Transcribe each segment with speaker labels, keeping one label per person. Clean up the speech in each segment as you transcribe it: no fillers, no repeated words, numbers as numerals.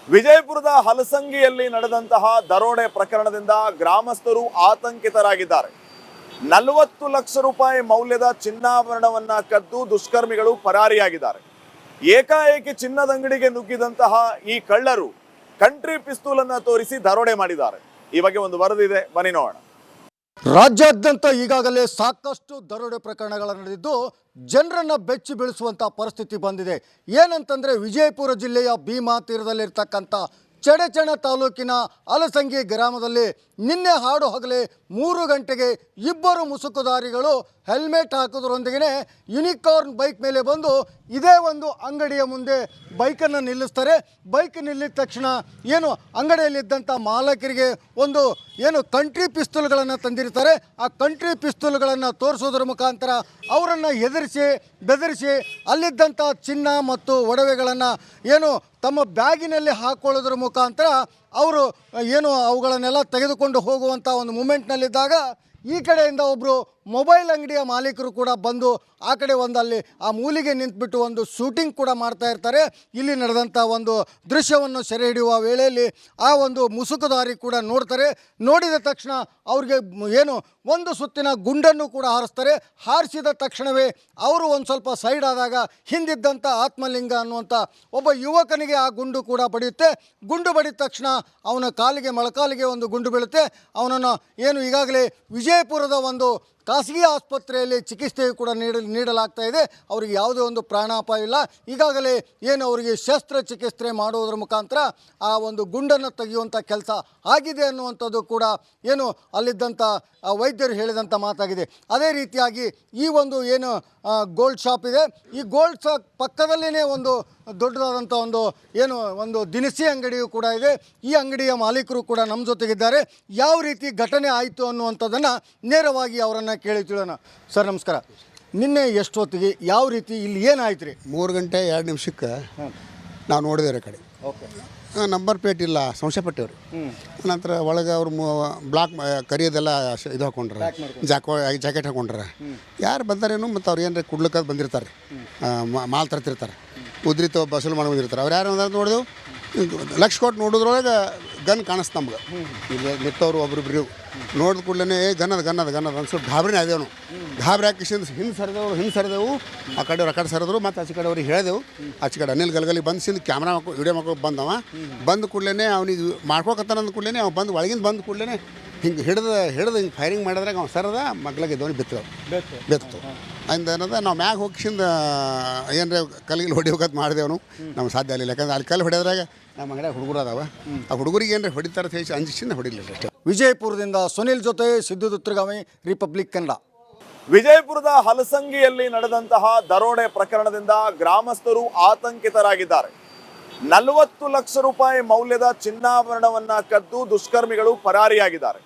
Speaker 1: ವಿಜಯಪುರದ ಹಲಸಂಗಿಯಲ್ಲಿ ನಡೆದಂತಹ ದರೋಡೆ ಪ್ರಕರಣದಿಂದ ಗ್ರಾಮಸ್ಥರು ಆತಂಕಿತರಾಗಿದ್ದಾರೆ. 40 ಲಕ್ಷ ರೂಪಾಯಿ ಮೌಲ್ಯದ ಚಿನ್ನಾಭರಣವನ್ನ ಕದ್ದು ದುಷ್ಕರ್ಮಿಗಳು ಪರಾರಿಯಾಗಿದ್ದಾರೆ. ಏಕಾಏಕಿ ಚಿನ್ನದಂಗಡಿಗೆ ನುಗ್ಗಿದಂತಹ ಈ ಕಳ್ಳರು ಕಂಟ್ರಿ ಪಿಸ್ತೂಲ್ ಅನ್ನು ತೋರಿಸಿ ದರೋಡೆ ಮಾಡಿದ್ದಾರೆ. ಈ ಬಗ್ಗೆ ಒಂದು ವರದಿ ಇದೆ, ಬನ್ನಿ ನೋಡೋಣ.
Speaker 2: ರಾಜ್ಯಾದ್ಯಂತ ಈಗಾಗಲೇ ಸಾಕಷ್ಟು ದರೋಡೆ ಪ್ರಕರಣಗಳು ನಡೆದಿದ್ದು ಜನರನ್ನ ಬೆಚ್ಚಿ ಬೀಳಿಸುವಂಥ ಪರಿಸ್ಥಿತಿ ಬಂದಿದೆ. ಏನಂತಂದರೆ ವಿಜಯಪುರ ಜಿಲ್ಲೆಯ ಭೀಮಾ ತೀರದಲ್ಲಿರ್ತಕ್ಕಂಥ ಚಡಚಣ ತಾಲೂಕಿನ ಹಲಸಂಗಿ ಗ್ರಾಮದಲ್ಲಿ ನಿನ್ನೆ ಹಾಡು ಹಗಲೇ 3 ಗಂಟೆಗೆ ಇಬ್ಬರು ಮುಸುಕುದಾರಿಗಳು ಹೆಲ್ಮೆಟ್ ಹಾಕೋದ್ರೊಂದಿಗೆ ಯೂನಿಕಾರ್ನ್ ಬೈಕ್ ಮೇಲೆ ಬಂದು ಇದೇ ಒಂದು ಅಂಗಡಿಯ ಮುಂದೆ ಬೈಕನ್ನು ನಿಲ್ಲಿಸ್ತಾರೆ. ಬೈಕ್ ನಿಲ್ಲಿದ ತಕ್ಷಣ ಏನು ಅಂಗಡಿಯಲ್ಲಿದ್ದಂಥ ಮಾಲಕರಿಗೆ ಒಂದು ಕಂಟ್ರಿ ಪಿಸ್ತೂಲ್ಗಳನ್ನು ತಂದಿರ್ತಾರೆ. ಆ ಕಂಟ್ರಿ ಪಿಸ್ತೂಲ್ಗಳನ್ನು ತೋರಿಸೋದ್ರ ಮುಖಾಂತರ ಅವರನ್ನು ಹೆದರಿಸಿ ಬೆದರಿಸಿ ಅಲ್ಲಿದ್ದಂಥ ಚಿನ್ನ ಮತ್ತು ಒಡವೆಗಳನ್ನು ತಮ್ಮ ಬ್ಯಾಗಿನಲ್ಲಿ ಹಾಕೊಳ್ಳೋದ್ರ ಮುಖಾಂತರ ಅವರು ಅವುಗಳನ್ನೆಲ್ಲ ತೆಗೆದುಕೊಂಡು ಹೋಗುವಂಥ ಒಂದು ಮೂಮೆಂಟ್ನಲ್ಲಿದ್ದಾಗ ಈ ಕಡೆಯಿಂದ ಒಬ್ಬರು ಮೊಬೈಲ್ ಅಂಗಡಿಯ ಮಾಲೀಕರು ಕೂಡ ಬಂದು ಆ ಕಡೆ ಅಲ್ಲಿ ಆ ಮೂಲಿಗೆ ನಿಂತುಬಿಟ್ಟು ಒಂದು ಶೂಟಿಂಗ್ ಕೂಡ ಮಾಡ್ತಾ ಇರ್ತಾರೆ. ಇಲ್ಲಿ ನಡೆದಂಥ ಒಂದು ದೃಶ್ಯವನ್ನು ಸೆರೆ ಹಿಡಿಯುವ ವೇಳೆಯಲ್ಲಿ ಆ ಒಂದು ಮುಸುಕುದಾರಿ ಕೂಡ ನೋಡ್ತಾರೆ. ನೋಡಿದ ತಕ್ಷಣ ಅವ್ರಿಗೆ ಒಂದು ಸುತ್ತಿನ ಗುಂಡನ್ನು ಕೂಡ ಹಾರಿಸ್ತಾರೆ. ಹಾರಿಸಿದ ತಕ್ಷಣವೇ ಅವರು ಒಂದು ಸ್ವಲ್ಪ ಸೈಡ್ ಆದಾಗ ಹಿಂದಿದ್ದಂಥ ಆತ್ಮಲಿಂಗ ಅನ್ನುವಂಥ ಒಬ್ಬ ಯುವಕನಿಗೆ ಆ ಗುಂಡು ಕೂಡ ಬಡಿಯುತ್ತೆ. ಗುಂಡು ಬಡಿದ ತಕ್ಷಣ ಅವನ ಮೊಳಕಾಲಿಗೆ ಒಂದು ಗುಂಡು ಬೀಳುತ್ತೆ. ಅವನನ್ನು ಈಗಾಗಲೇ ವಿಜಯಪುರದ ಒಂದು ಖಾಸಗಿ ಆಸ್ಪತ್ರೆಯಲ್ಲಿ ಚಿಕಿತ್ಸೆಯು ಕೂಡ ನೀಡಲಾಗ್ತಾ ಇದೆ. ಅವರಿಗೆ ಯಾವುದೇ ಒಂದು ಪ್ರಾಣಾಪಾಯ ಇಲ್ಲ. ಈಗಾಗಲೇ ಅವರಿಗೆ ಶಸ್ತ್ರಚಿಕಿತ್ಸೆ ಮಾಡುವುದರ ಮುಖಾಂತರ ಆ ಒಂದು ಗುಂಡನ್ನು ತೆಗೆಯುವಂಥ ಕೆಲಸ ಆಗಿದೆ ಅನ್ನುವಂಥದ್ದು ಕೂಡ ಅಲ್ಲಿದ್ದಂಥ ವೈದ್ಯರು ಹೇಳಿದಂಥ ಮಾತಾಗಿದೆ. ಅದೇ ರೀತಿಯಾಗಿ ಈ ಒಂದು ಗೋಲ್ಡ್ ಶಾಪ್ ಇದೆ. ಈ ಗೋಲ್ಡ್ ಶಾಪ್ ಪಕ್ಕದಲ್ಲೇ ಒಂದು ದೊಡ್ಡದಾದಂಥ ಒಂದು ದಿನಸಿ ಅಂಗಡಿಯೂ ಕೂಡ ಇದೆ. ಈ ಅಂಗಡಿಯ ಮಾಲೀಕರು ಕೂಡ ನಮ್ಮ ಜೊತೆಗಿದ್ದಾರೆ. ಯಾವ ರೀತಿ ಘಟನೆ ಆಯಿತು ಅನ್ನುವಂಥದ್ದನ್ನು ನೇರವಾಗಿ ಅವರನ್ನು ಕೇಳಿ ತಿಳೋಣ. ಸರ್ ನಮಸ್ಕಾರ. ನಿನ್ನೆ ಎಷ್ಟೊತ್ತಿಗೆ ಯಾವ ರೀತಿ ಇಲ್ಲಿ ಏನಾಯ್ತು ರೀ?
Speaker 3: 3 ಗಂಟೆ 2 ನಿಮಿಷಕ್ಕೆ ನಾವು ನೋಡಿದೇವ್ರಿ ಆ ಕಡೆ.
Speaker 2: ಓಕೆ.
Speaker 3: ನಂಬರ್ ಪ್ಲೇಟ್ ಇಲ್ಲ, ಸಂಶಯಪಟ್ಟೇವ್ರಿ. ನಂತರ ಒಳಗೆ ಅವ್ರು ಬ್ಲಾಕ್ ಕರಿಯೋದೆಲ್ಲ ಇದು ಹಾಕೊಂಡ್ರೆ, ಜಾಕೆಟ್ ಹಾಕೊಂಡ್ರೆ ಯಾರು ಬಂದಾರೇನು ಮತ್ತು ಅವ್ರು ಏನಾರ ಕುಡ್ಲಿಕ್ಕೆ ಬಂದಿರ್ತಾರೆ, ಮಾಲ್ ತರ್ತಿರ್ತಾರೆ, ಉದ್ರಿತ ಬಸಲು ಮಾಡಿ ಬಂದಿರ್ತಾರೆ. ಅವ್ರು ಯಾರು ಅಂದಾರ ನೋಡಿದೆವು, ಲಕ್ಷ ಕೊಟ್ಟು ನೋಡಿದ್ರೊಳಗೆ ಗನ್ ಕಾಣಿಸ್ತು ನಮ್ಗೆ. ಇಲ್ಲಿ ನಿಂತವ್ರು ಒಬ್ರಿಬ್ರು ನೋಡಿದ ಕೂಡಲೇ ಗನ್ನದ ಅನ್ಸ್ಬಿಟ್ಟು ಗಾಬರಿನೇ ಆದೇವು. ಗಾಬರಿ ಹಾಕಿಸಿಂದ ಹಿಂದೆ ಸರಿದೆವು. ಆ ಕಡೆ ಸರಿದ್ರು. ಮತ್ತು ಆಚೆ ಕಡೆ ಅವ್ರಿಗೆ ಹೇಳಿದೆವು. ಆಚೆ ಕಡೆ ಅನಿಲ್ ಗಲ್ಗಲಿ ಬಂದು ಕ್ಯಾಮ್ರಾ ವಿಡಿಯೋ ಮಾಡ್ಕೊ ಬಂದವ. ಬಂದ ಕೂಡಲೇ ಅವ್ನಿಗೆ ಮಾಡ್ಕೊಕತ್ತಾನ ಅಂದ ಕೂಡಲೇ ಅವ್ನು ಬಂದು ಒಳಗಿಂದ ಬಂದ ಕೂಡಲೇ ಹಿಂಗೆ ಹಿಡಿದು ಹಿಂಗೆ ಫೈರಿಂಗ್ ಮಾಡಿದ್ರಾಗ ಅವ್ನು ಸರದ ಮಗ್ಲಾಗೆ ಇದ್ದವನಿಗೆ ಬೆತ್ತು ಅಂದ ನಾವು ಮ್ಯಾಗ ಹೋಗಿಸಿಂದ ಏನರ ಕಲ್ಲಿಗೆ ಹೊಡಿಯೋಕತ್ ಮಾಡಿದೆವನು. ನಮ್ಗೆ ಸಾಧ್ಯ ಆಗಲಿಲ್ಲ. ಯಾಕಂದ್ರೆ ಅಲ್ಲಿ ಕಲ್ಲು ಹೊಡೆಯೋದ್ರಾಗ ನಮ್ಮ ಅಂಗಡಿಯಾಗ ಹುಡುಗರು ಅದಾವ. ಆ ಹುಡುಗರಿಗೆ ಏನರ ಹೊಡಿತಾರೆ ಹೇಳಿ ಅಂಜಿಸಿಂದ ಹೊಡಿಲಿಲ್ಲ ಅಷ್ಟೇ.
Speaker 2: ವಿಜಯಪುರದಿಂದ ಸುನಿಲ್ ಜೊತೆ ಸಿದ್ದು ದುತ್ರಗಾಮಿ, ರಿಪಬ್ಲಿಕ್ ಕನ್ನಡ.
Speaker 1: ವಿಜಯಪುರದ ಹಲಸಂಗಿಯಲ್ಲಿ ನಡೆದಂತಹ ದರೋಡೆ ಪ್ರಕರಣದಿಂದ ಗ್ರಾಮಸ್ಥರು ಆತಂಕಿತರಾಗಿದ್ದಾರೆ. 40 ಲಕ್ಷ ರೂಪಾಯಿ ಮೌಲ್ಯದ ಚಿನ್ನಾಭರಣವನ್ನ ಕದ್ದು ದುಷ್ಕರ್ಮಿಗಳು ಪರಾರಿಯಾಗಿದ್ದಾರೆ.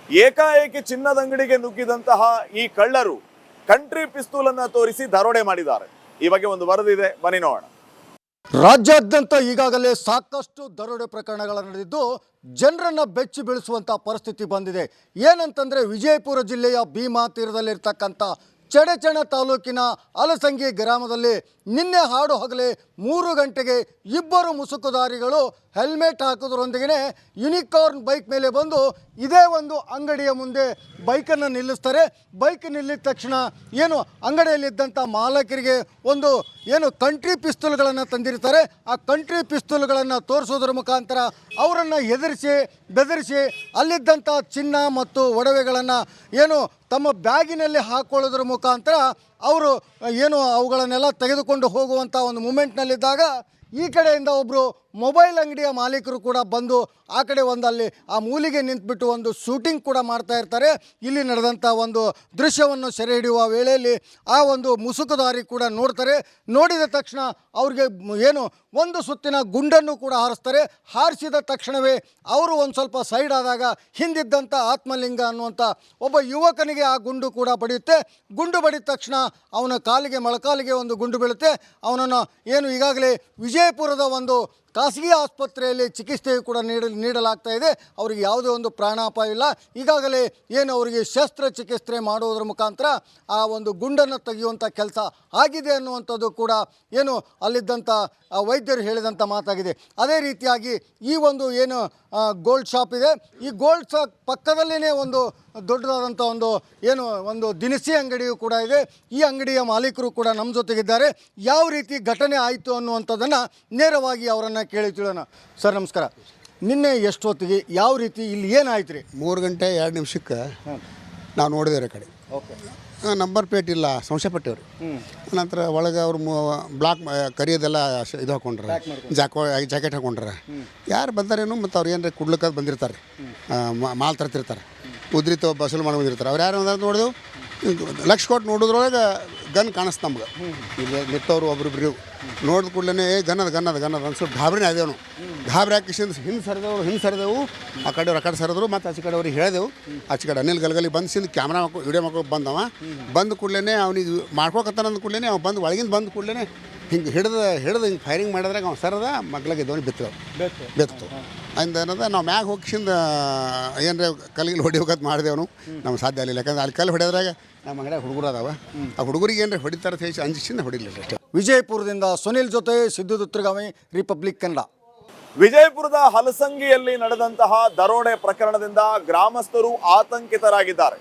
Speaker 1: ಏಕಾಏಕಿ ಚಿನ್ನದಂಗಡಿಗೆ ನುಗ್ಗಿದಂತಹ ಈ ಕಳ್ಳರು ಕಂಟ್ರಿ ಪಿಸ್ತೂಲ್ ಅನ್ನು ತೋರಿಸಿ ದರೋಡೆ ಮಾಡಿದ್ದಾರೆ. ಈ ಬಗ್ಗೆ ಒಂದು ವರದಿ ಇದೆ, ಬನ್ನಿ ನೋಡೋಣ.
Speaker 2: ರಾಜ್ಯಾದ್ಯಂತ ಈಗಾಗಲೇ ಸಾಕಷ್ಟು ದರೋಡೆ ಪ್ರಕರಣಗಳು ನಡೆದಿದ್ದು ಜನರನ್ನ ಬೆಚ್ಚಿ ಬೀಳಿಸುವಂಥ ಪರಿಸ್ಥಿತಿ ಬಂದಿದೆ. ಏನಂತಂದರೆ ವಿಜಯಪುರ ಜಿಲ್ಲೆಯ ಭೀಮಾ ತೀರದಲ್ಲಿರ್ತಕ್ಕಂಥ ಚಡಚಣ ತಾಲೂಕಿನ ಹಲಸಂಗಿ ಗ್ರಾಮದಲ್ಲಿ ನಿನ್ನೆ ಹಾಡು ಹಗಲೇ 3 ಗಂಟೆಗೆ ಇಬ್ಬರು ಮುಸುಕುದಾರಿಗಳು ಹೆಲ್ಮೆಟ್ ಹಾಕೋದ್ರೊಂದಿಗೆ ಯೂನಿಕಾರ್ನ್ ಬೈಕ್ ಮೇಲೆ ಬಂದು ಇದೇ ಒಂದು ಅಂಗಡಿಯ ಮುಂದೆ ಬೈಕನ್ನು ನಿಲ್ಲಿಸ್ತಾರೆ. ಬೈಕ್ ನಿಲ್ಲಿದ ತಕ್ಷಣ ಅಂಗಡಿಯಲ್ಲಿದ್ದಂಥ ಮಾಲಕರಿಗೆ ಒಂದು ಕಂಟ್ರಿ ಪಿಸ್ತೂಲ್ಗಳನ್ನು ತಂದಿರ್ತಾರೆ. ಆ ಕಂಟ್ರಿ ಪಿಸ್ತೂಲ್ಗಳನ್ನು ತೋರಿಸೋದ್ರ ಮುಖಾಂತರ ಅವರನ್ನು ಹೆದರಿಸಿ ಬೆದರಿಸಿ ಅಲ್ಲಿದ್ದಂಥ ಚಿನ್ನ ಮತ್ತು ಒಡವೆಗಳನ್ನು ತಮ್ಮ ಬ್ಯಾಗಿನಲ್ಲಿ ಹಾಕೊಳ್ಳೋದ್ರ ಮುಖಾಂತರ ಅವರು ಅವುಗಳನ್ನೆಲ್ಲ ತೆಗೆದುಕೊಂಡು ಹೋಗುವಂಥ ಒಂದು ಮೂಮೆಂಟ್ನಲ್ಲಿದ್ದಾಗ ಈ ಕಡೆಯಿಂದ ಒಬ್ಬರು ಮೊಬೈಲ್ ಅಂಗಡಿಯ ಮಾಲೀಕರು ಕೂಡ ಬಂದು ಆ ಕಡೆ ಅಲ್ಲಿ ಆ ಮೂಲಿಗೆ ನಿಂತುಬಿಟ್ಟು ಒಂದು ಶೂಟಿಂಗ್ ಕೂಡ ಮಾಡ್ತಾ ಇರ್ತಾರೆ. ಇಲ್ಲಿ ನಡೆದಂಥ ಒಂದು ದೃಶ್ಯವನ್ನು ಸೆರೆ ಹಿಡಿಯುವ ವೇಳೆಯಲ್ಲಿ ಆ ಒಂದು ಮುಸುಕುದಾರಿ ಕೂಡ ನೋಡ್ತಾರೆ. ನೋಡಿದ ತಕ್ಷಣ ಅವ್ರಿಗೆ ಒಂದು ಸುತ್ತಿನ ಗುಂಡನ್ನು ಕೂಡ ಹಾರಿಸ್ತಾರೆ. ಹಾರಿಸಿದ ತಕ್ಷಣವೇ ಅವರು ಒಂದು ಸ್ವಲ್ಪ ಸೈಡ್ ಆದಾಗ ಹಿಂದಿದ್ದಂಥ ಆತ್ಮಲಿಂಗ ಅನ್ನುವಂಥ ಒಬ್ಬ ಯುವಕನಿಗೆ ಆ ಗುಂಡು ಕೂಡ ಬಡಿಯುತ್ತೆ. ಗುಂಡು ಬಡಿದ ತಕ್ಷಣ ಅವನ ಮೊಳಕಾಲಿಗೆ ಒಂದು ಗುಂಡು ಬೀಳುತ್ತೆ. ಅವನನ್ನು ಈಗಾಗಲೇ ವಿಜಯಪುರದ ಒಂದು ಖಾಸಗಿ ಆಸ್ಪತ್ರೆಯಲ್ಲಿ ಚಿಕಿತ್ಸೆಯು ಕೂಡ ನೀಡಲಾಗ್ತಾ ಇದೆ. ಅವರಿಗೆ ಯಾವುದೇ ಒಂದು ಪ್ರಾಣಾಪಾಯ ಇಲ್ಲ. ಈಗಾಗಲೇ ಏನು ಅವರಿಗೆ ಶಸ್ತ್ರಚಿಕಿತ್ಸೆ ಮಾಡುವುದರ ಮುಖಾಂತರ ಆ ಒಂದು ಗುಂಡನ್ನು ತೆಗೆಯುವಂಥ ಕೆಲಸ ಆಗಿದೆ ಅನ್ನುವಂಥದ್ದು ಕೂಡ ಏನು ಅಲ್ಲಿದ್ದಂಥ ವೈದ್ಯರು ಹೇಳಿದಂಥ ಮಾತಾಗಿದೆ. ಅದೇ ರೀತಿಯಾಗಿ ಈ ಒಂದು ಏನು ಗೋಲ್ಡ್ ಶಾಪ್ ಇದೆ, ಈ ಗೋಲ್ಡ್ ಶಾಪ್ ಪಕ್ಕದಲ್ಲೇ ಒಂದು ದೊಡ್ಡದಾದಂಥ ಒಂದು ದಿನಸಿ ಅಂಗಡಿಯೂ ಕೂಡ ಇದೆ. ಈ ಅಂಗಡಿಯ ಮಾಲೀಕರು ಕೂಡ ನಮ್ಮ ಜೊತೆಗಿದ್ದಾರೆ. ಯಾವ ರೀತಿ ಘಟನೆ ಆಯಿತು ಅನ್ನುವಂಥದ್ದನ್ನು ನೇರವಾಗಿ ಅವರನ್ನು ಕೇಳಿ ತಿಳೋಣ. ಸರ್ ನಮಸ್ಕಾರ. ನಿನ್ನೆ ಎಷ್ಟೊತ್ತಿಗೆ ಯಾವ ರೀತಿ ಇಲ್ಲಿ ಏನಾಯ್ತು ರೀ?
Speaker 3: 3 ಗಂಟೆ 2 ನಿಮಿಷಕ್ಕೆ ನಾವು ನೋಡಿದೇವ್ರಿ ಆ ಕಡೆ.
Speaker 2: ಓಕೆ.
Speaker 3: ನಂಬರ್ ಪ್ಲೇಟ್ ಇಲ್ಲ, ಸಂಶಯಪಟ್ಟೇವ್ರಿ. ನಂತರ ಒಳಗೆ ಅವ್ರು ಬ್ಲಾಕ್ ಕರಿಯೋದೆಲ್ಲ ಇದು ಹಾಕೊಂಡ್ರೆ, ಜಾಕೆಟ್ ಹಾಕೊಂಡ್ರೆ. ಯಾರು ಬಂದಾರೇನು ಮತ್ತು ಅವ್ರು ಏನಾರ ಕುಡ್ಲಿಕ್ಕೆ ಬಂದಿರ್ತಾರೆ, ಮಾಲ್ ತರ್ತಿರ್ತಾರೆ, ಉದ್ರಿತ ಬಸಲು ಮಾಡಿ ಬಂದಿರ್ತಾರೆ. ಅವ್ರು ಯಾರು ಅಂದಾರ ನೋಡಿದೆವು, ಲಕ್ಷ ಕೊಟ್ಟು ನೋಡಿದ್ರೊಳಗೆ ಗನ್ ಕಾಣಿಸ್ತು ನಮ್ಗೆ. ಇಲ್ಲಿ ನಿಂತವ್ರು ಒಬ್ರಿಬ್ರು ನೋಡಿದ ಕೂಡಲೇ ಗನ್ನದ ಅನ್ಸ್ಬಿಟ್ಟು ಗಾಬರಿನೇ ಆದೇವು ನಾವು. ಗಾಬರಿ ಹಾಕಿಸಿಂದ ಹಿಂದೆ ಸರಿದೆವು. ಆ ಕಡೆ ಸರಿದ್ರು, ಮತ್ತು ಆಚೆ ಕಡೆ ಅವ್ರಿಗೆ ಹೇಳಿದೆವು. ಆಚೆ ಕಡೆ ಅನಿಲ್ ಗಲ್ಗಲಿ ಬಂದು ಕ್ಯಾಮ್ರಾ ವಿಡಿಯೋ ಮಾಡ್ಕೊ ಬಂದವ. ಬಂದ ಕೂಡಲೇ ಅವ್ನಿಗೆ ಮಾಡ್ಕೋಕತ್ತಾನ ಅಂದ ಕೂಡಲೇ ಅವ್ನು ಬಂದು ಒಳಗಿಂದ ಬಂದ ಕೂಡಲೇ ಹಿಂಗೆ ಹಿಡಿದು ಹಿಂಗೆ ಫೈರಿಂಗ್ ಮಾಡಿದ್ರಾಗ ಅವ್ನು ಸರದ ಮಗ್ಲಾಗೆ ಎದ್ದವನಿಗೆ ಬೆತ್ತು ಅಂದ ನಾವು ಮ್ಯಾಗ ಹೋಗಿಸಿಂದ ಏನರ ಕಲ್ಲಿಗೆ ಹೊಡಿಯೋಕತ್ ಮಾಡಿದೆವನು. ನಮ್ಗೆ ಸಾಧ್ಯ ಆಗಲಿಲ್ಲ, ಯಾಕಂದ್ರೆ ಅಲ್ಲಿ ಕಲ್ಲು ಹೊಡೆಯೋದ್ರಾಗ ನಮ್ಮ ಅಂಗಡಿಯಾಗ ಹುಡುಗರು ಅದಾವ. ಆ ಹುಡುಗರಿಗೆ ಏನರ ಹೊಡಿತಾರೆ ಹೇಳಿ ಅಂಜಿಸಿಂದ ಹೊಡಿಲಿಲ್ಲ ಅಷ್ಟೇ.
Speaker 2: ವಿಜಯಪುರದಿಂದ ಸುನಿಲ್ ಜೊತೆ ಸಿದ್ದು ದುತ್ತರಗಾಮಿ, ರಿಪಬ್ಲಿಕ್ ಕನ್ನಡ.
Speaker 1: ವಿಜಯಪುರದ ಹಲಸಂಗಿಯಲ್ಲಿ ನಡೆದಂತಹ ದರೋಡೆ ಪ್ರಕರಣದಿಂದ ಗ್ರಾಮಸ್ಥರು ಆತಂಕಿತರಾಗಿದ್ದಾರೆ.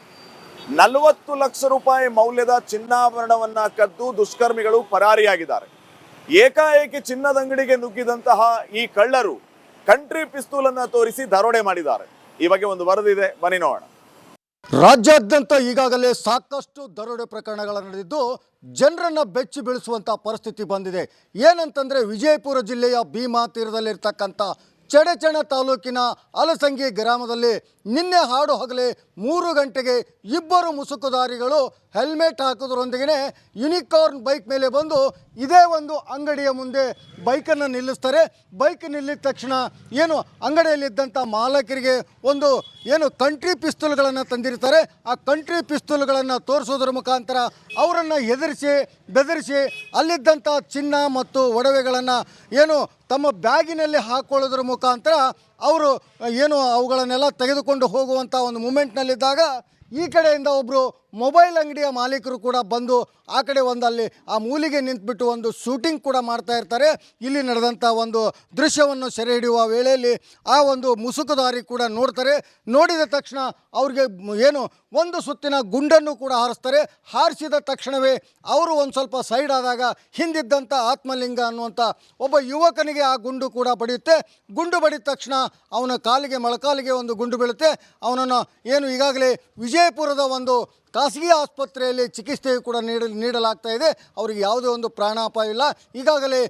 Speaker 1: 40 ಲಕ್ಷ ರೂಪಾಯಿ ಮೌಲ್ಯದ ಚಿನ್ನಾಭರಣವನ್ನ ಕದ್ದು ದುಷ್ಕರ್ಮಿಗಳು ಪರಾರಿಯಾಗಿದ್ದಾರೆ. ಏಕಾಏಕಿ ಚಿನ್ನದ ಅಂಗಡಿಗೆ ನುಗ್ಗಿದಂತಹ ಈ ಕಳ್ಳರು ಕಂಟ್ರಿ ಪಿಸ್ತೂಲ್ ಅನ್ನ ತೋರಿಸಿ ದರೋಡೆ ಮಾಡಿದ್ದಾರೆ. ಈ ಬಗ್ಗೆ ಒಂದು ವರದಿ ಇದೆ, ಬನ್ನಿ ನೋಡೋಣ.
Speaker 2: ರಾಜ್ಯಾದ್ಯಂತ ಈಗಾಗಲೇ ಸಾಕಷ್ಟು ದರೋಡೆ ಪ್ರಕರಣಗಳು ನಡೆದಿದ್ದು ಜನರನ್ನು ಬೆಚ್ಚಿ ಬೀಳಿಸುವಂಥ ಪರಿಸ್ಥಿತಿ ಬಂದಿದೆ. ಏನಂತಂದರೆ ವಿಜಯಪುರ ಜಿಲ್ಲೆಯ ಭೀಮಾ ತೀರದಲ್ಲಿರ್ತಕ್ಕಂಥ ಚಡಚಣ ತಾಲೂಕಿನ ಹಲಸಂಗಿ ಗ್ರಾಮದಲ್ಲಿ ನಿನ್ನೆ ಹಾಡು ಹಗಲೇ 3 ಗಂಟೆಗೆ ಇಬ್ಬರು ಮುಸುಕುದಾರಿಗಳು ಹೆಲ್ಮೆಟ್ ಹಾಕೋದ್ರೊಂದಿಗೆ ಯುನಿಕಾರ್ನ್ ಬೈಕ್ ಮೇಲೆ ಬಂದು ಇದೇ ಒಂದು ಅಂಗಡಿಯ ಮುಂದೆ ಬೈಕನ್ನು ನಿಲ್ಲಿಸ್ತಾರೆ. ಬೈಕ್ ನಿಲ್ಲಿದ ತಕ್ಷಣ ಏನು ಅಂಗಡಿಯಲ್ಲಿದ್ದಂಥ ಮಾಲಕರಿಗೆ ಒಂದು ಕಂಟ್ರಿ ಪಿಸ್ತೂಲ್ಗಳನ್ನು ತಂದಿರ್ತಾರೆ. ಆ ಕಂಟ್ರಿ ಪಿಸ್ತೂಲ್ಗಳನ್ನು ತೋರಿಸೋದ್ರ ಮುಖಾಂತರ ಅವರನ್ನು ಬೆದರಿಸಿ ಅಲ್ಲಿದ್ದಂಥ ಚಿನ್ನ ಮತ್ತು ಒಡವೆಗಳನ್ನು ತಮ್ಮ ಬ್ಯಾಗಿನಲ್ಲಿ ಹಾಕೊಳ್ಳೋದ್ರ ಮುಖಾಂತರ ಅವರು ಅವುಗಳನ್ನೆಲ್ಲ ತೆಗೆದುಕೊಂಡು ಹೋಗುವಂಥ ಒಂದು ಮೂಮೆಂಟ್ನಲ್ಲಿದ್ದಾಗ ಈ ಕಡೆಯಿಂದ ಒಬ್ಬರು ಮೊಬೈಲ್ ಅಂಗಡಿಯ ಮಾಲೀಕರು ಕೂಡ ಬಂದು ಆ ಕಡೆ ಅಲ್ಲಿ ಆ ಮೂಲಿಗೆ ನಿಂತುಬಿಟ್ಟು ಒಂದು ಶೂಟಿಂಗ್ ಕೂಡ ಮಾಡ್ತಾ ಇರ್ತಾರೆ. ಇಲ್ಲಿ ನಡೆದಂಥ ಒಂದು ದೃಶ್ಯವನ್ನು ಸೆರೆ ಹಿಡಿಯುವ ವೇಳೆಯಲ್ಲಿ ಆ ಒಂದು ಮುಸುಕುದಾರಿ ಕೂಡ ನೋಡ್ತಾರೆ. ನೋಡಿದ ತಕ್ಷಣ ಅವ್ರಿಗೆ ಒಂದು ಸುತ್ತಿನ ಗುಂಡನ್ನು ಕೂಡ ಹಾರಿಸ್ತಾರೆ. ಹಾರಿಸಿದ ತಕ್ಷಣವೇ ಅವರು ಒಂದು ಸ್ವಲ್ಪ ಸೈಡ್ ಆದಾಗ ಹಿಂದಿದ್ದಂಥ ಆತ್ಮಲಿಂಗ ಅನ್ನುವಂಥ ಒಬ್ಬ ಯುವಕನಿಗೆ ಆ ಗುಂಡು ಕೂಡ ಬಡಿಯುತ್ತೆ. ಗುಂಡು ಬಡಿದ ತಕ್ಷಣ ಅವನ ಮೊಳಕಾಲಿಗೆ ಒಂದು ಗುಂಡು ಬೀಳುತ್ತೆ. ಅವನನ್ನು ಈಗಾಗಲೇ ವಿಜಯಪುರದ ಒಂದು ಖಾಸಗಿ ಆಸ್ಪತ್ರೆಯಲ್ಲಿ ಚಿಕಿತ್ಸೆಯು ಕೂಡ ನೀಡಲಾಗ್ತಾ ಇದೆ. ಅವರಿಗೆ ಯಾವುದೇ ಒಂದು ಪ್ರಾಣಾಪಾಯ ಇಲ್ಲ. ಈಗಾಗಲೇ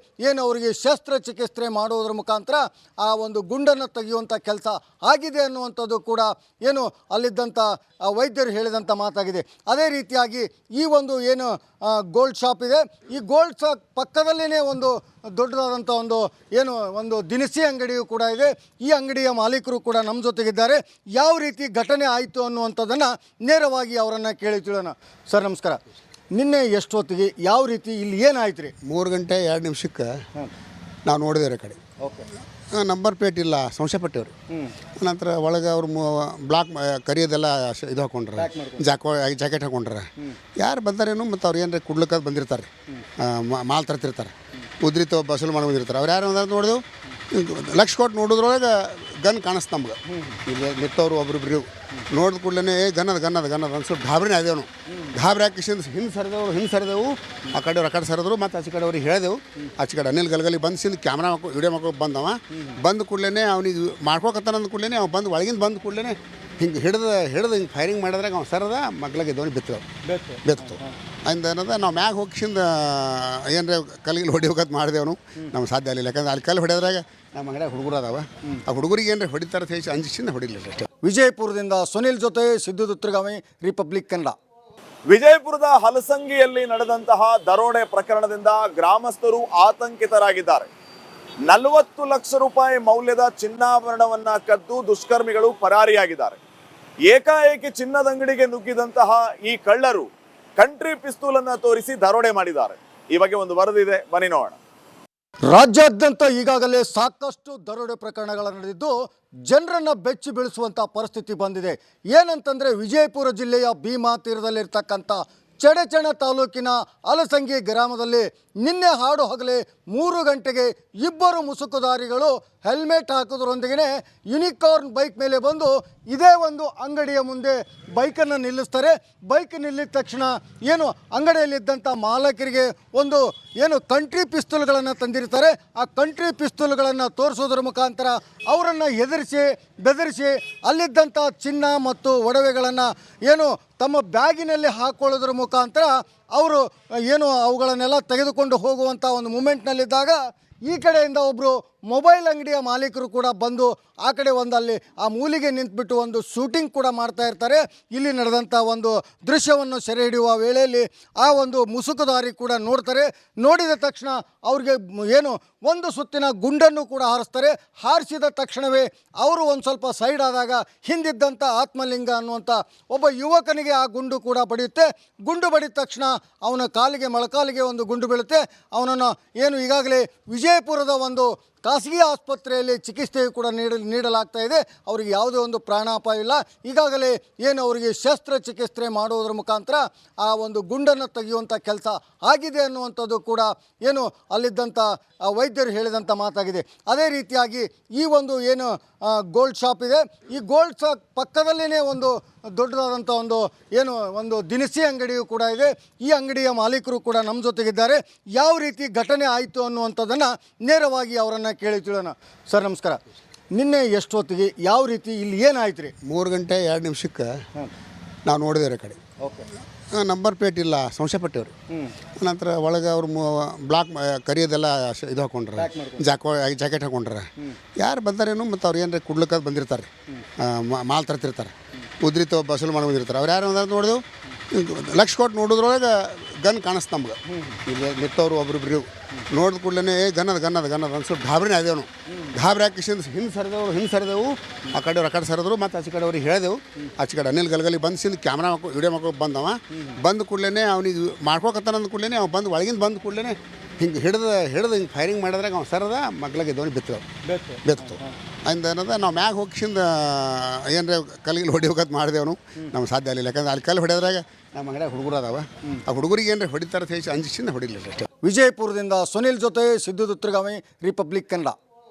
Speaker 2: ಅವರಿಗೆ ಶಸ್ತ್ರಚಿಕಿತ್ಸೆ ಮಾಡುವುದರ ಮುಖಾಂತರ ಆ ಒಂದು ಗುಂಡನ್ನು ತೆಗೆಯುವಂಥ ಕೆಲಸ ಆಗಿದೆ ಅನ್ನುವಂಥದ್ದು ಕೂಡ ಅಲ್ಲಿದ್ದಂಥ ವೈದ್ಯರು ಹೇಳಿದಂಥ ಮಾತಾಗಿದೆ. ಅದೇ ರೀತಿಯಾಗಿ ಈ ಒಂದು ಗೋಲ್ಡ್ ಶಾಪ್ ಇದೆ, ಈ ಗೋಲ್ಡ್ ಶಾಪ್ ಪಕ್ಕದಲ್ಲೇ ಒಂದು ದೊಡ್ಡದಾದಂಥ ಒಂದು ದಿನಸಿ ಅಂಗಡಿಯೂ ಕೂಡ ಇದೆ. ಈ ಅಂಗಡಿಯ ಮಾಲೀಕರು ಕೂಡ ನಮ್ಮ ಜೊತೆಗಿದ್ದಾರೆ. ಯಾವ ರೀತಿ ಘಟನೆ ಆಯಿತು ಅನ್ನುವಂಥದ್ದನ್ನು ನೇರವಾಗಿ ಅವರನ್ನು ಕೇಳಿ ತಿಳೋಣ. ಸರ್ ನಮಸ್ಕಾರ. ನಿನ್ನೆ ಎಷ್ಟೊತ್ತಿಗೆ ಯಾವ ರೀತಿ ಇಲ್ಲಿ ಏನಾಯ್ತು ರೀ?
Speaker 3: 3 ಗಂಟೆ 2 ನಿಮಿಷಕ್ಕೆ ನಾವು ನೋಡಿದೇವ್ರಿ ಆ ಕಡೆ.
Speaker 2: ಓಕೆ.
Speaker 3: ನಂಬರ್ ಪ್ಲೇಟ್ ಇಲ್ಲ, ಸಂಶಯಪಟ್ಟೇವ್ರಿ. ನಂತರ ಒಳಗೆ ಅವ್ರು ಬ್ಲಾಕ್ ಕರಿಯೋದೆಲ್ಲ ಇದು ಹಾಕೊಂಡ್ರೆ, ಜಾಕೆಟ್ ಹಾಕೊಂಡ್ರೆ. ಯಾರು ಬಂದಾರೇನು ಮತ್ತು ಅವ್ರು ಏನಾರ ಕುಡ್ಲಿಕ್ಕೆ ಬಂದಿರ್ತಾರೆ, ಮಾಲ್ ತರ್ತಿರ್ತಾರೆ, ಉದ್ರಿತ ಬಸಲು ಮಾಡಿ ಬಂದಿರ್ತಾರೆ. ಅವ್ರು ಯಾರು ಅಂದಾರ ನೋಡಿದೆವು, ಲಕ್ಷ ಕೊಟ್ಟು ನೋಡಿದ್ರೊಳಗೆ ಗನ್ ಕಾಣಿಸ್ತು ನಮ್ಗೆ. ಇಲ್ಲಿ ನಿಂತವ್ರು ಒಬ್ರಿಬ್ರು ನೋಡಿದ ಕೂಡಲೇ ಗನ್ನದ ಅನ್ಸ್ಬಿಟ್ಟು ಗಾಬರಿನೇ ಆದೇವು ನಾವು. ಗಾಬರಿ ಹಾಕಿಸಿಂದ ಹಿಂದೆ ಸರಿದೆವು. ಆ ಕಡೆ ಸರಿದ್ರು, ಮತ್ತು ಆಚೆ ಕಡೆ ಅವ್ರಿಗೆ ಹೇಳಿದೆವು. ಆಚೆ ಕಡೆ ಅನಿಲ್ ಗಲ್ಗಲಿ ಬಂದು ಕ್ಯಾಮ್ರಾ ವಿಡಿಯೋ ಮಾಡ್ಕೊ ಬಂದವ. ಬಂದ ಕೂಡಲೇ ಅವ್ನಿಗೆ ಮಾಡ್ಕೋಕತ್ತಾನ ಅಂದ ಕೂಡಲೇ ಅವ್ನು ಬಂದು ಒಳಗಿಂದ ಬಂದ ಕೂಡಲೇ ಹಿಂಗೆ ಹಿಡಿದು ಹಿಂಗೆ ಫೈರಿಂಗ್ ಮಾಡಿದ್ರಾಗ ಅವ್ನು ಸರದ ಮಗ್ಲಾಗೆ ಎದ್ದವನಿಗೆ ಬೆತ್ತು ಅಂದ ನಾವು ಮ್ಯಾಗ ಹೋಗಿಸಿಂದ ಏನರ ಕಲ್ಲಿಗೆ ಹೊಡಿಯೋಕತ್ ಮಾಡಿದೆವನು. ನಮ್ಗೆ ಸಾಧ್ಯ ಆಗಲಿಲ್ಲ, ಯಾಕಂದ್ರೆ ಅಲ್ಲಿ ಕಲ್ಲು ಹೊಡೆಯೋದ್ರಾಗ ನಮ್ಮ ಅಂಗಡಿಯಾಗ ಹುಡುಗರು ಅದಾವ. ಆ ಹುಡುಗರಿಗೆ ಏನರ ಹೊಡಿತಾರೆ ಹೇಳಿ ಅಂಜಿಸಿಂದ ಹೊಡಿಲಿಲ್ಲ ಅಷ್ಟೇ.
Speaker 2: ವಿಜಯಪುರದಿಂದ ಸುನಿಲ್ ಜೊತೆ ಸಿದ್ದು ದುತ್ತರಗಾಮಿ, ರಿಪಬ್ಲಿಕ್ ಕನ್ನಡ.
Speaker 1: ವಿಜಯಪುರದ ಹಲಸಂಗಿಯಲ್ಲಿ ನಡೆದಂತಹ ದರೋಡೆ ಪ್ರಕರಣದಿಂದ ಗ್ರಾಮಸ್ಥರು ಆತಂಕಿತರಾಗಿದ್ದಾರೆ. 40 ಲಕ್ಷ ರೂಪಾಯಿ ಮೌಲ್ಯದ ಚಿನ್ನಾಭರಣವನ್ನ ಕದ್ದು ದುಷ್ಕರ್ಮಿಗಳು ಪರಾರಿಯಾಗಿದ್ದಾರೆ. ಏಕಾಏಕಿ ಚಿನ್ನದ ಅಂಗಡಿಗೆ ನುಗ್ಗಿದಂತಹ ಈ ಕಳ್ಳರು ಕಂಟ್ರಿ ಪಿಸ್ತೂಲ್ ಅನ್ನ ತೋರಿಸಿ ದರೋಡೆ ಮಾಡಿದ್ದಾರೆ. ಈ ಬಗ್ಗೆ ಒಂದು ವರದಿ ಇದೆ, ಬನ್ನಿ ನೋಡೋಣ.
Speaker 2: ರಾಜ್ಯಾದ್ಯಂತ ಈಗಾಗಲೇ ಸಾಕಷ್ಟು ದರೋಡೆ ಪ್ರಕರಣಗಳು ನಡೆದಿದ್ದು ಜನರನ್ನ ಬೆಚ್ಚಿ ಬೀಳಿಸುವಂಥ ಪರಿಸ್ಥಿತಿ ಬಂದಿದೆ. ಏನಂತಂದರೆ ವಿಜಯಪುರ ಜಿಲ್ಲೆಯ ಭೀಮಾ ತೀರದಲ್ಲಿರ್ತಕ್ಕಂಥ ಚಡಚಣ ತಾಲೂಕಿನ ಅಲಸಂಗಿ ಗ್ರಾಮದಲ್ಲಿ ನಿನ್ನೆ ಹಾಡು ಹಗಲೇ 3 ಗಂಟೆಗೆ ಇಬ್ಬರು ಮುಸುಕುದಾರಿಗಳು ಹೆಲ್ಮೆಟ್ ಹಾಕೋದ್ರೊಂದಿಗೆ ಯುನಿಕಾರ್ನ್ ಬೈಕ್ ಮೇಲೆ ಬಂದು ಇದೇ ಒಂದು ಅಂಗಡಿಯ ಮುಂದೆ ಬೈಕನ್ನು ನಿಲ್ಲಿಸ್ತಾರೆ. ಬೈಕ್ ನಿಲ್ಲಿದ ತಕ್ಷಣ ಏನು ಅಂಗಡಿಯಲ್ಲಿದ್ದಂಥ ಮಾಲಕರಿಗೆ ಒಂದು ಕಂಟ್ರಿ ಪಿಸ್ತೂಲ್ಗಳನ್ನು ತಂದಿರ್ತಾರೆ. ಆ ಕಂಟ್ರಿ ಪಿಸ್ತೂಲ್ಗಳನ್ನು ತೋರಿಸೋದ್ರ ಮುಖಾಂತರ ಅವರನ್ನು ಹೆದರಿಸಿ ಬೆದರಿಸಿ ಅಲ್ಲಿದ್ದಂಥ ಚಿನ್ನ ಮತ್ತು ಒಡವೆಗಳನ್ನು ತಮ್ಮ ಬ್ಯಾಗಿನಲ್ಲಿ ಹಾಕೊಳ್ಳೋದ್ರ ಮುಖಾಂತರ ಅವರು ಅವುಗಳನ್ನೆಲ್ಲ ತೆಗೆದುಕೊಂಡು ಹೋಗುವಂಥ ಒಂದು ಮೂಮೆಂಟ್ನಲ್ಲಿದ್ದಾಗ ಈ ಕಡೆಯಿಂದ ಒಬ್ಬರು ಮೊಬೈಲ್ ಅಂಗಡಿಯ ಮಾಲೀಕರು ಕೂಡ ಬಂದು ಆ ಕಡೆ ಅಲ್ಲಿ ಆ ಮೂಲಿಗೆ ನಿಂತುಬಿಟ್ಟು ಒಂದು ಶೂಟಿಂಗ್ ಕೂಡ ಮಾಡ್ತಾ ಇರ್ತಾರೆ. ಇಲ್ಲಿ ನಡೆದಂಥ ಒಂದು ದೃಶ್ಯವನ್ನು ಸೆರೆ ಹಿಡಿಯುವ ವೇಳೆಯಲ್ಲಿ ಆ ಒಂದು ಮುಸುಕುದಾರಿ ಕೂಡ ನೋಡ್ತಾರೆ. ನೋಡಿದ ತಕ್ಷಣ ಅವ್ರಿಗೆ ಒಂದು ಸುತ್ತಿನ ಗುಂಡನ್ನು ಕೂಡ ಹಾರಿಸ್ತಾರೆ. ಹಾರಿಸಿದ ತಕ್ಷಣವೇ ಅವರು ಒಂದು ಸ್ವಲ್ಪ ಸೈಡ್ ಆದಾಗ ಹಿಂದಿದ್ದಂಥ ಆತ್ಮಲಿಂಗ ಅನ್ನುವಂಥ ಒಬ್ಬ ಯುವಕನಿಗೆ ಆ ಗುಂಡು ಕೂಡ ಬಡಿಯುತ್ತೆ. ಗುಂಡು ಬಡಿದ ತಕ್ಷಣ ಅವನ ಮೊಳಕಾಲಿಗೆ ಒಂದು ಗುಂಡು ಬೀಳುತ್ತೆ. ಅವನನ್ನು ಈಗಾಗಲೇ ವಿಜಯಪುರದ ಒಂದು ಖಾಸಗಿ ಆಸ್ಪತ್ರೆಯಲ್ಲಿ ಚಿಕಿತ್ಸೆಯು ಕೂಡ ನೀಡಲಾಗ್ತಾ ಇದೆ. ಅವರಿಗೆ ಯಾವುದೇ ಒಂದು ಪ್ರಾಣಾಪಾಯ ಇಲ್ಲ. ಈಗಾಗಲೇ ಅವರಿಗೆ ಶಸ್ತ್ರಚಿಕಿತ್ಸೆ ಮಾಡುವುದರ ಮುಖಾಂತರ ಆ ಒಂದು ಗುಂಡನ್ನು ತೆಗೆಯುವಂಥ ಕೆಲಸ ಆಗಿದೆ ಅನ್ನುವಂಥದ್ದು ಕೂಡ ಅಲ್ಲಿದ್ದಂಥ ವೈದ್ಯರು ಹೇಳಿದಂಥ ಮಾತಾಗಿದೆ. ಅದೇ ರೀತಿಯಾಗಿ ಈ ಒಂದು ಗೋಲ್ಡ್ ಶಾಪ್ ಇದೆ. ಈ ಗೋಲ್ಡ್ ಶಾಪ್ ಪಕ್ಕದಲ್ಲೇ ಒಂದು ದೊಡ್ಡದಾದಂಥ ಒಂದು ದಿನಸಿ ಅಂಗಡಿಯು ಕೂಡ ಇದೆ. ಈ ಅಂಗಡಿಯ ಮಾಲೀಕರು ಕೂಡ ನಮ್ಮ ಜೊತೆಗಿದ್ದಾರೆ. ಯಾವ ರೀತಿ ಘಟನೆ ಆಯಿತು ಅನ್ನುವಂಥದ್ದನ್ನು ನೇರವಾಗಿ ಅವರನ್ನು ಕೇಳಿ ತಿಳಿಯೋಣ. ಸರ್ ನಮಸ್ಕಾರ. ನಿನ್ನೆ ಎಷ್ಟೊತ್ತಿಗೆ ಯಾವ ರೀತಿ ಇಲ್ಲಿ ಏನಾಯ್ತು ರೀ?
Speaker 3: 3 ಗಂಟೆ 2 ನಿಮಿಷಕ್ಕೆ ನಾವು ನೋಡಿದೇವ್ರಿ ಆ ಕಡೆ.
Speaker 2: ಓಕೆ.
Speaker 3: ನಂಬರ್ ಪ್ಲೇಟ್ ಇಲ್ಲ, ಸಂಶಯಪಟ್ಟೇವ್ರಿ. ನಂತರ ಒಳಗೆ ಅವ್ರು ಬ್ಲಾಕ್ ಕರಿಯೋದೆಲ್ಲ ಇದು ಹಾಕೊಂಡ್ರೆ, ಜಾಕೆಟ್ ಹಾಕೊಂಡ್ರೆ ಯಾರು ಬಂದಾರೇನು ಮತ್ತು ಅವ್ರು ಏನಾರ ಕುಡ್ಲಿಕ್ಕೆ ಬಂದಿರ್ತಾರೆ, ಮಾಲ್ ತರ್ತಿರ್ತಾರೆ, ಉದ್ರಿತ ಬಸಲು ಮಾಡಿ ಬಂದಿರ್ತಾರೆ. ಅವ್ರು ಯಾರು ಅಂದಾರ ನೋಡಿದೆವು, ಲಕ್ಷ ಕೊಟ್ಟು ನೋಡಿದ್ರೊಳಗೆ ಗನ್ ಕಾಣಿಸ್ತು ನಮ್ಗೆ. ಇಲ್ಲಿ ನಿಂತವ್ರು ಒಬ್ರಿಬ್ರು ನೋಡಿದ ಕೂಡಲೇ ಗನ್ನದ ಅನ್ಸ್ಬಿಟ್ಟು ಗಾಬರಿನೇ ಆದೇವು. ಗಾಬರಿ ಹಾಕಿಸಿಂದ ಹಿಂದೆ ಸರಿದೆವು. ಆ ಕಡೆ ಸರಿದ್ರು. ಮತ್ತು ಆಚೆ ಕಡೆ ಅವ್ರಿಗೆ ಹೇಳಿದೆವು. ಆಚೆ ಕಡೆ ಅನಿಲ್ ಗಲ್ಗಲಿ ಬಂದು ಕ್ಯಾಮ್ರಾ ವಿಡಿಯೋ ಮಾಡ್ಕೊ ಬಂದವ. ಬಂದ ಕೂಡಲೇ ಅವ್ನಿಗೆ ಮಾಡ್ಕೊಕತ್ತಾನ ಅಂದ ಕೂಡಲೇ ಅವ್ನು ಬಂದು ಒಳಗಿಂದ ಬಂದ ಕೂಡಲೇ ಹಿಂಗೆ ಹಿಡಿದು ಹಿಂಗೆ ಫೈರಿಂಗ್ ಮಾಡಿದ್ರಾಗ ಅವ್ನು ಸರದ ಮಗ್ಲಾಗ ಇದ್ದವನಿಗೆ ಬೆತ್ತು ಅಂದ ನಾವು ಮ್ಯಾಗ ಹೋಗಿಸಿಂದ ಏನರ ಕಲ್ಲಿಗೆ ಹೊಡಿಯೋಕತ್ ಮಾಡಿದೆವನು. ನಮ್ಗೆ ಸಾಧ್ಯ ಆಗಲಿಲ್ಲ. ಯಾಕಂದ್ರೆ ಅಲ್ಲಿ ಕಲ್ಲು ಹೊಡೆಯೋದ್ರಾಗ ನಮ್ಮ ಅಂಗಡಿಯಾಗ ಹುಡುಗರು ಅದಾವ. ಆ ಹುಡುಗರಿಗೆ ಏನರ ಹೊಡಿತಾರೆ ಹೇಳಿ ಅಂಜಿಸಿಂದ ಹೊಡಿಲಿಲ್ಲ ಅಷ್ಟೇ.
Speaker 2: ವಿಜಯಪುರದಿಂದ ಸುನಿಲ್ ಜೊತೆ ಸಿದ್ದು ದುತ್ರಗಾಮಿ, ರಿಪಬ್ಲಿಕ್ ಕನ್ನಡ.